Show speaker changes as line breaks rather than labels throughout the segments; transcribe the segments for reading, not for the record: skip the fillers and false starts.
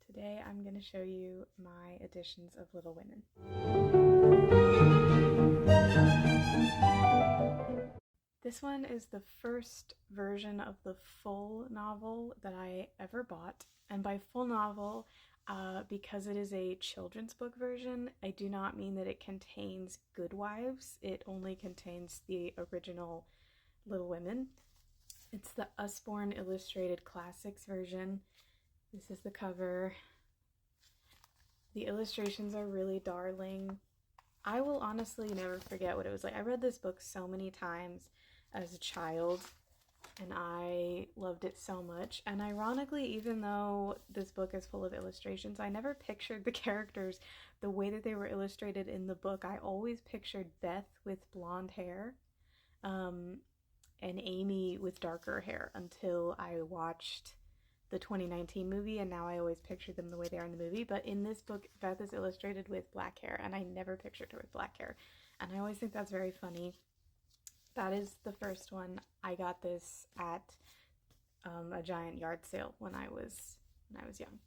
Today I'm going to show you my editions of Little Women. This one is the first version of the full novel that I ever bought, and by full novel, because it is a children's book version, I do not mean that it contains Good Wives. It only contains the original Little Women. It's the Usborne Illustrated Classics version. This is the cover. The illustrations are really darling. I will honestly never forget what it was like. I read this book so many times as a child, and I loved it so much. And ironically, even though this book is full of illustrations, I never pictured the characters the way that they were illustrated in the book. I always pictured Beth with blonde hair, and Amy with darker hair until I watched the 2019 movie, and now I always picture them the way they are in the movie. But in this book, Beth is illustrated with black hair, and I never pictured her with black hair. And I always think that's very funny. That is the first one. I got this at a giant yard sale when I was young.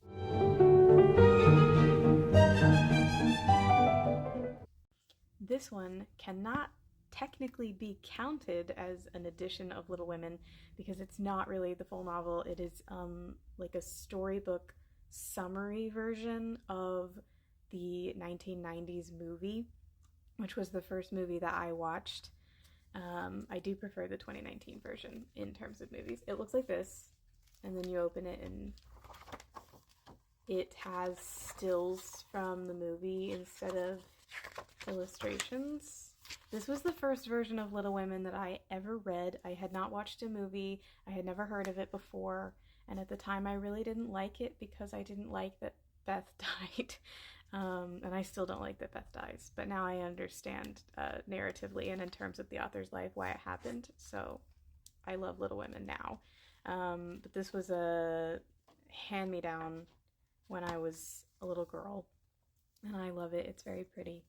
This one cannot technically be counted as an edition of Little Women because it's not really the full novel. It is like a storybook summary version of the 1990s movie, which was the first movie that I watched. I do prefer the 2019 version in terms of movies. It looks like this, and then you open it and it has stills from the movie instead of illustrations. This was the first version of Little Women that I ever read. I had not watched a movie. I had never heard of it before. And at the time, I really didn't like it because I didn't like that Beth died. And I still don't like that Beth dies. But now I understand narratively and in terms of the author's life why it happened. So I love Little Women now. But this was a hand-me-down when I was a little girl. And I love it. It's very pretty.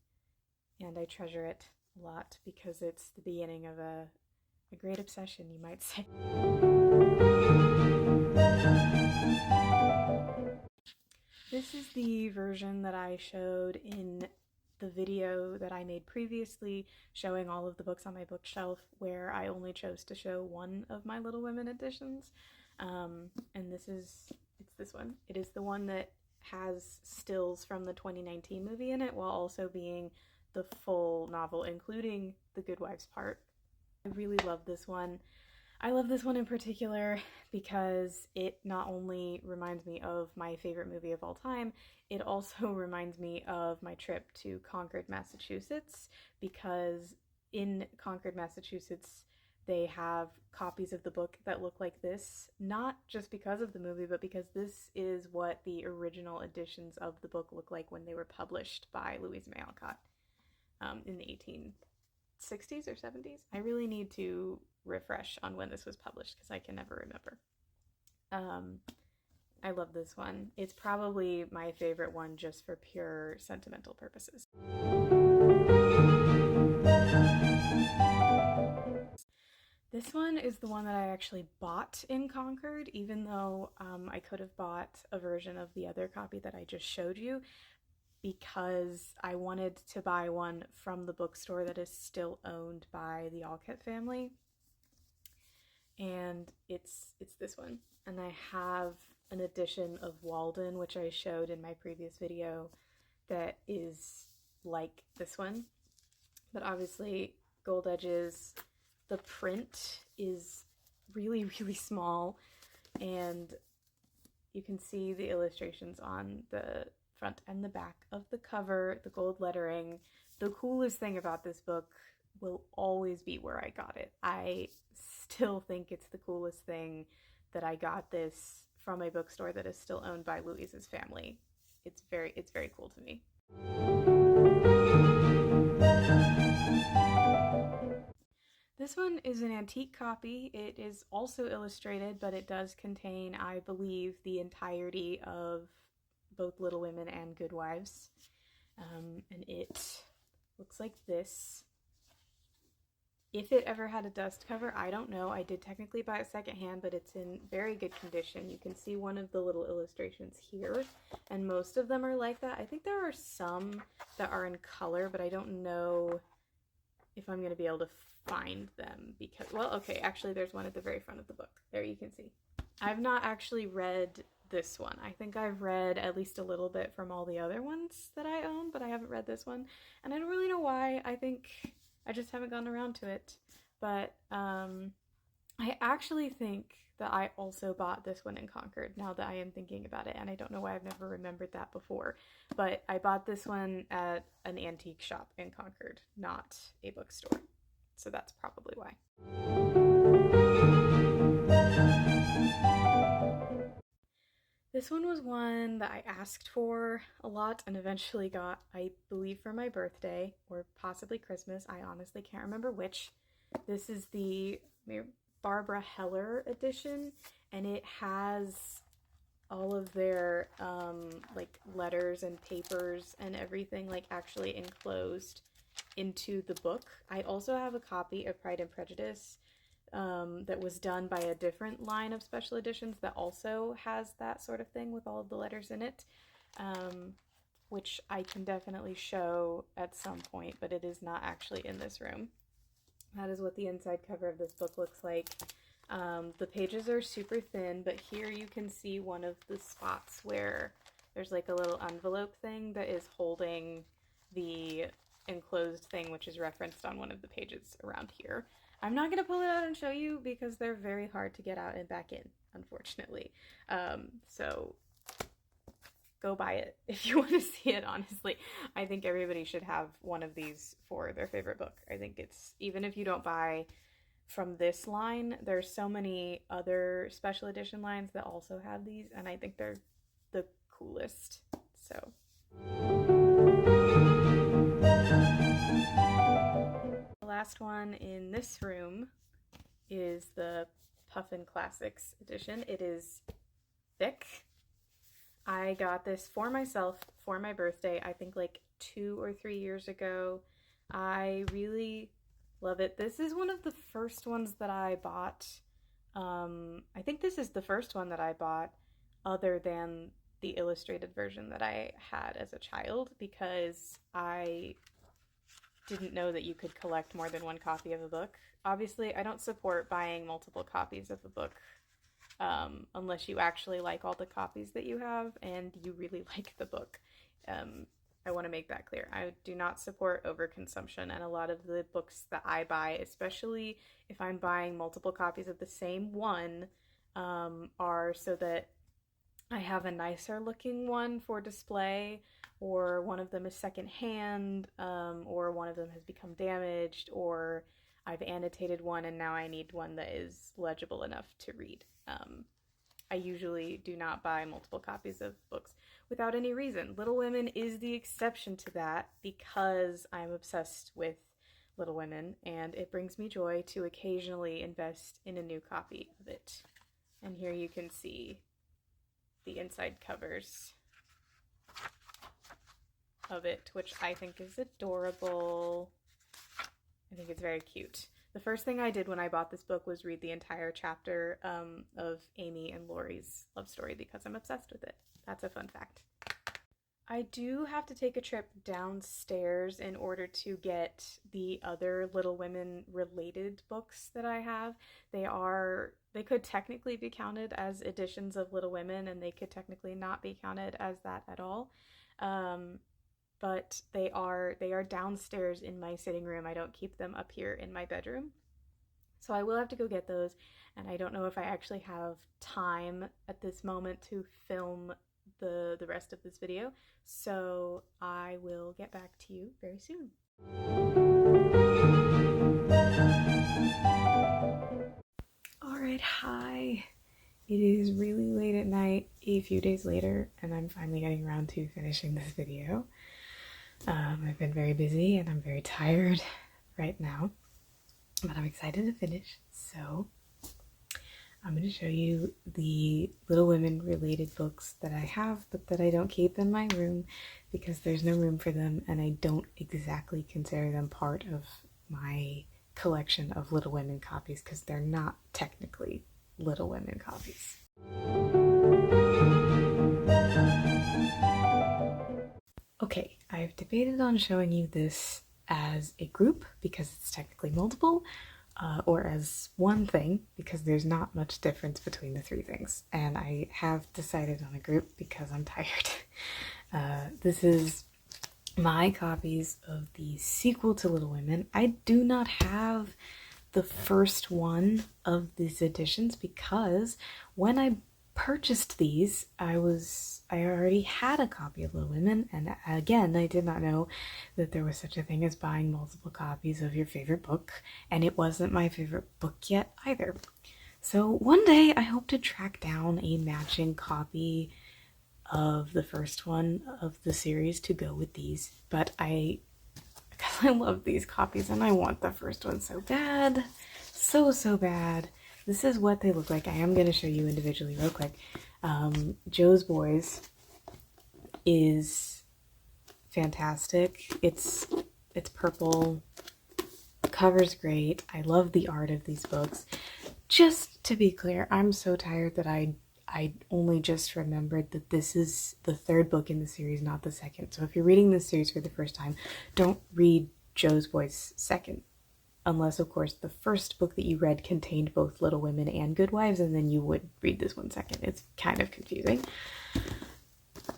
And I treasure it a lot because it's the beginning of a great obsession, you might say. This is the version that I showed in the video that I made previously showing all of the books on my bookshelf, where I only chose to show one of my Little Women editions. And it's this one. It is the one that has stills from the 2019 movie in it while also being the full novel, including the Good Wives part. I really love this one. I love this one in particular because it not only reminds me of my favorite movie of all time, it also reminds me of my trip to Concord, Massachusetts, because in Concord, Massachusetts, they have copies of the book that look like this, not just because of the movie, but because this is what the original editions of the book look like when they were published by Louisa May Alcott in the 1860s or 70s. I really need to refresh on when this was published because I can never remember. I love this one. It's probably my favorite one just for pure sentimental purposes. This one is the one that I actually bought in Concord, even though I could have bought a version of the other copy that I just showed you, because I wanted to buy one from the bookstore that is still owned by the Alcott family. And it's this one. And I have an edition of Walden, which I showed in my previous video, that is like this one. But obviously gold edges. The print is really, really small, and you can see the illustrations on the front and the back of the cover, the gold lettering. The coolest thing about this book will always be where I got it. I still think it's the coolest thing that I got this from a bookstore that is still owned by Louisa's family. It's very cool to me. This one is an antique copy. It is also illustrated, but it does contain, I believe, the entirety of both Little Women and Good Wives. And it looks like this. if it ever had a dust cover, I don't know. I did technically buy it secondhand, but it's in very good condition. You can see one of the little illustrations here, and most of them are like that. I think there are some that are in color, but I don't know if I'm going to be able to find them because, well, okay, actually there's one at the very front of the book. There you can see. I've not actually read this one. I think I've read at least a little bit from all the other ones that I own, but I haven't read this one, and I don't really know why. I think I just haven't gotten around to it. But I actually think that I also bought this one in Concord, now that I am thinking about it, and I don't know why I've never remembered that before. But I bought this one at an antique shop in Concord, not a bookstore. So that's probably why. This one was one that I asked for a lot and eventually got, I believe, for my birthday or possibly Christmas. I honestly can't remember which. This is the Barbara Heller edition, and it has all of their like letters and papers and everything like actually enclosed into the book. I also have a copy of Pride and Prejudice that was done by a different line of special editions that also has that sort of thing with all of the letters in it, which I can definitely show at some point, but it is not actually in this room. That is what the inside cover of this book looks like. The pages are super thin, but here you can see one of the spots where there's like a little envelope thing that is holding the enclosed thing, which is referenced on one of the pages around here. I'm not going to pull it out and show you because they're very hard to get out and back in, unfortunately. So go buy it if you want to see it, honestly. I think everybody should have one of these for their favorite book. I think it's, even if you don't buy from this line, there's so many other special edition lines that also have these, and I think they're the coolest. So the last one in this room is the Puffin Classics edition. It is thick. I got this for myself for my birthday, I think like 2 or 3 years ago. I really love it. This is one of the first ones that I bought. I think this is the first one that I bought other than the illustrated version that I had as a child, because I didn't know that you could collect more than one copy of a book. Obviously, I don't support buying multiple copies of a book unless you actually like all the copies that you have and you really like the book. I want to make that clear. I do not support overconsumption, and a lot of the books that I buy, especially if I'm buying multiple copies of the same one, are so that I have a nicer looking one for display, or one of them is secondhand, or one of them has become damaged, or I've annotated one and now I need one that is legible enough to read. I usually do not buy multiple copies of books without any reason. Little Women is the exception to that because I'm obsessed with Little Women, and it brings me joy to occasionally invest in a new copy of it. And here you can see the inside covers of it, which I think is adorable. I think it's very cute. The first thing I did when I bought this book was read the entire chapter of Amy and Laurie's love story because I'm obsessed with it. That's a fun fact. I do have to take a trip downstairs in order to get the other Little Women related books that I have. They could technically be counted as editions of Little Women, and they could technically not be counted as that at all. But they are downstairs in my sitting room. I don't keep them up here in my bedroom. So I will have to go get those, and I don't know if I actually have time at this moment to film the rest of this video. So I will get back to you very soon. Alright, hi. It is really late at night, a few days later, and I'm finally getting around to finishing this video. I've been very busy and I'm very tired right now, but I'm excited to finish. So I'm going to show you the Little Women related books that I have, but that I don't keep in my room because there's no room for them, and I don't exactly consider them part of my collection of Little Women copies because they're not technically Little Women copies. Okay, I've debated on showing you this as a group because it's technically multiple, or as one thing because there's not much difference between the three things. And I have decided on a group because I'm tired. This is my copies of the sequel to Little Women. I do not have the first one of these editions because when I purchased these, I already had a copy of Little Women, and again, I did not know that there was such a thing as buying multiple copies of your favorite book, and it wasn't my favorite book yet either. So one day I hope to track down a matching copy of the first one of the series to go with these, but because I love these copies and I want the first one so bad, so bad. This is what they look like. I am going to show you individually real quick. Jo's Boys is fantastic. It's purple. The cover's great. I love the art of these books. Just to be clear, I'm so tired that I only just remembered that this is the third book in the series, not the second. So if you're reading this series for the first time, don't read Jo's Boys second. Unless, of course, the first book that you read contained both Little Women and Good Wives, and then you would read this one second. It's kind of confusing.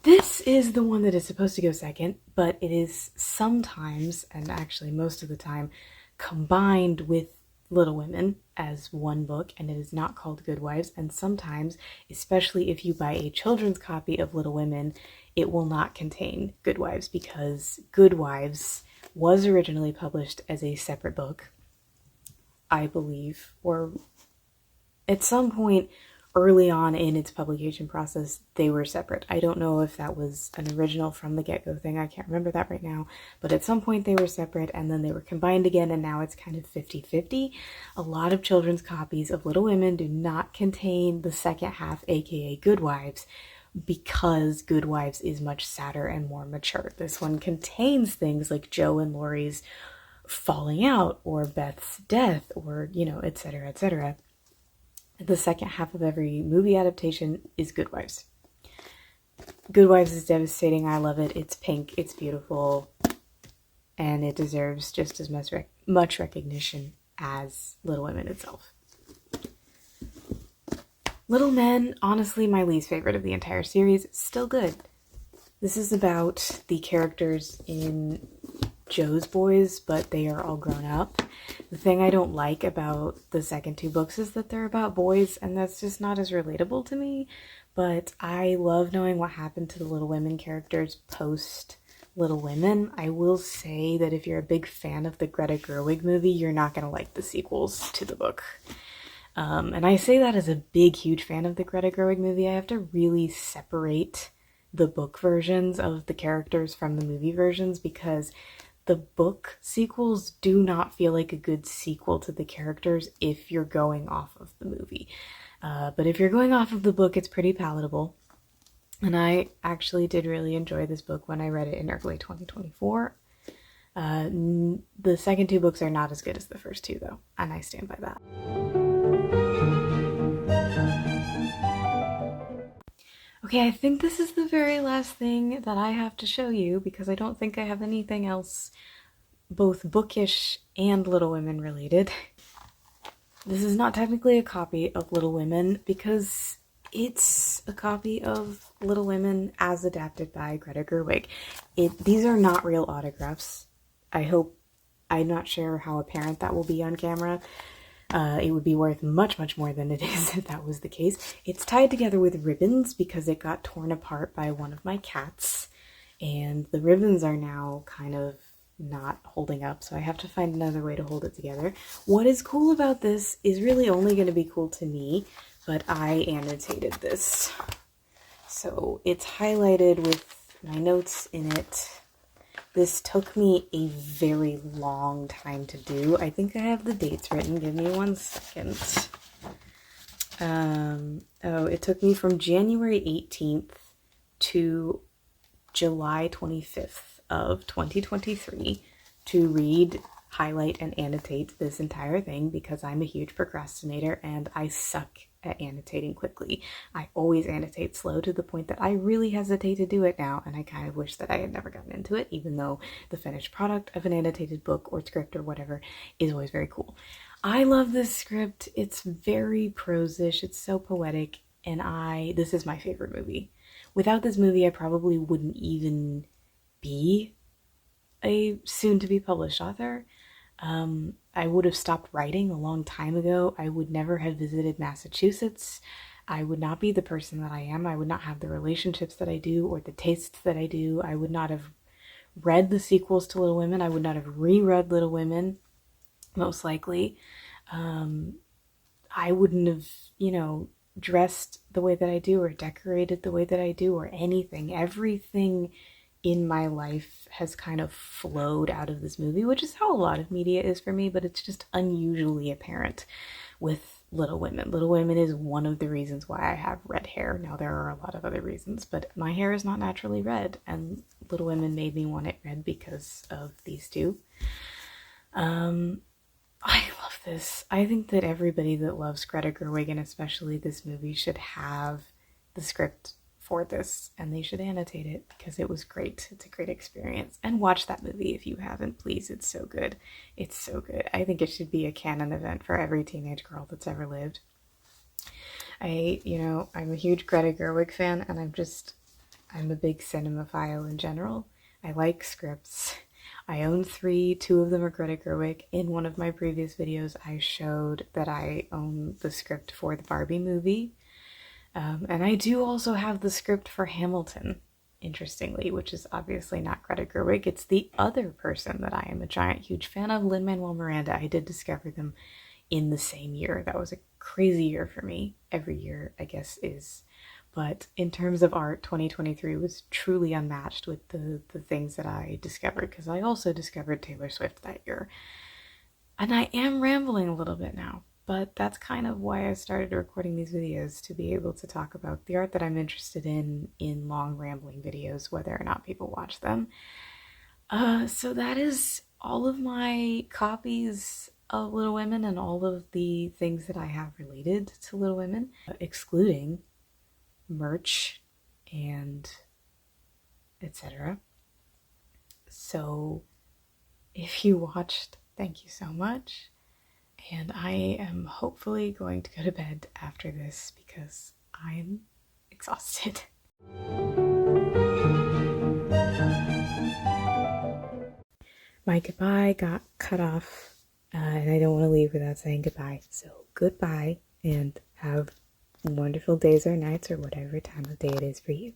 This is the one that is supposed to go second, but it is sometimes, and actually most of the time, combined with Little Women as one book, and it is not called Good Wives. And sometimes, especially if you buy a children's copy of Little Women, it will not contain Good Wives because Good Wives was originally published as a separate book, I believe, or at some point early on in its publication process, they were separate. I don't know if that was an original from the get-go thing. I can't remember that right now. But at some point they were separate and then they were combined again, and now it's kind of 50-50. A lot of children's copies of Little Women do not contain the second half, aka Good Wives, because Good Wives is much sadder and more mature. This one contains things like Jo and Laurie's falling out or Beth's death or, etc., etc. The second half of every movie adaptation is Good Wives. Good Wives is devastating. I love it. It's pink. It's beautiful. And it deserves just as much recognition as Little Women itself. Little Men, honestly, my least favorite of the entire series. Still good. This is about the characters in Jo's Boys, but they are all grown up. The thing I don't like about the second two books is that they're about boys, and that's just not as relatable to me. But I love knowing what happened to the Little Women characters post Little Women. I will say that if you're a big fan of the Greta Gerwig movie, you're not going to like the sequels to the book. And I say that as a big, huge fan of the Greta Gerwig movie. I have to really separate the book versions of the characters from the movie versions because the book sequels do not feel like a good sequel to the characters if you're going off of the movie. But if you're going off of the book, it's pretty palatable. And I actually did really enjoy this book when I read it in early 2024. The second two books are not as good as the first two, though, and I stand by that. Okay, I think this is the very last thing that I have to show you because I don't think I have anything else both bookish and Little Women related. This is not technically a copy of Little Women because it's a copy of Little Women as adapted by Greta Gerwig. These are not real autographs. I'm not sure how apparent that will be on camera. It would be worth much, much more than it is if that was the case. It's tied together with ribbons because it got torn apart by one of my cats, and the ribbons are now kind of not holding up, so I have to find another way to hold it together. What is cool about this is really only going to be cool to me, but I annotated this. So it's highlighted with my notes in it. This took me a very long time to do. I think I have the dates written. Give me 1 second. It took me from January 18th to July 25th of 2023 to read highlight and annotate this entire thing because I'm a huge procrastinator and I suck at annotating quickly. I always annotate slow to the point that I really hesitate to do it now, and I kind of wish that I had never gotten into it, even though the finished product of an annotated book or script or whatever is always very cool. I love this script. It's very prose-ish. It's so poetic, and this is my favorite movie. Without this movie, I probably wouldn't even be a soon-to-be published author. I would have stopped writing a long time ago. I would never have visited Massachusetts. I would not be the person that I am. I would not have the relationships that I do or the tastes that I do. I would not have read the sequels to Little Women. I would not have reread Little Women, most likely. I wouldn't have, dressed the way that I do or decorated the way that I do or anything. Everything in my life has kind of flowed out of this movie, which is how a lot of media is for me, but it's just unusually apparent with Little Women. Little Women is one of the reasons why I have red hair. Now, there are a lot of other reasons, but my hair is not naturally red, and Little Women made me want it red because of these two. I love this. I think that everybody that loves Greta Gerwig, and especially this movie, should have the script for this, and they should annotate it because it was great. It's a great experience. And watch that movie if you haven't, please. It's so good. It's so good. I think it should be a canon event for every teenage girl that's ever lived. I'm a huge Greta Gerwig fan, and I'm a big cinemaphile in general. I like scripts. I own 3, 2 of them are Greta Gerwig. In one of my previous videos, I showed that I own the script for the Barbie movie. And I do also have the script for Hamilton, interestingly, which is obviously not Greta Gerwig. It's the other person that I am a giant, huge fan of, Lin-Manuel Miranda. I did discover them in the same year. That was a crazy year for me. Every year, I guess, is. But in terms of art, 2023 was truly unmatched with the things that I discovered, because I also discovered Taylor Swift that year. And I am rambling a little bit now, but that's kind of why I started recording these videos, to be able to talk about the art that I'm interested in long rambling videos, whether or not people watch them. So that is all of my copies of Little Women and all of the things that I have related to Little Women, excluding merch and etc. So if you watched, thank you so much. And I am hopefully going to go to bed after this because I'm exhausted. My goodbye got cut off, and I don't want to leave without saying goodbye. So goodbye, and have wonderful days or nights or whatever time of day it is for you.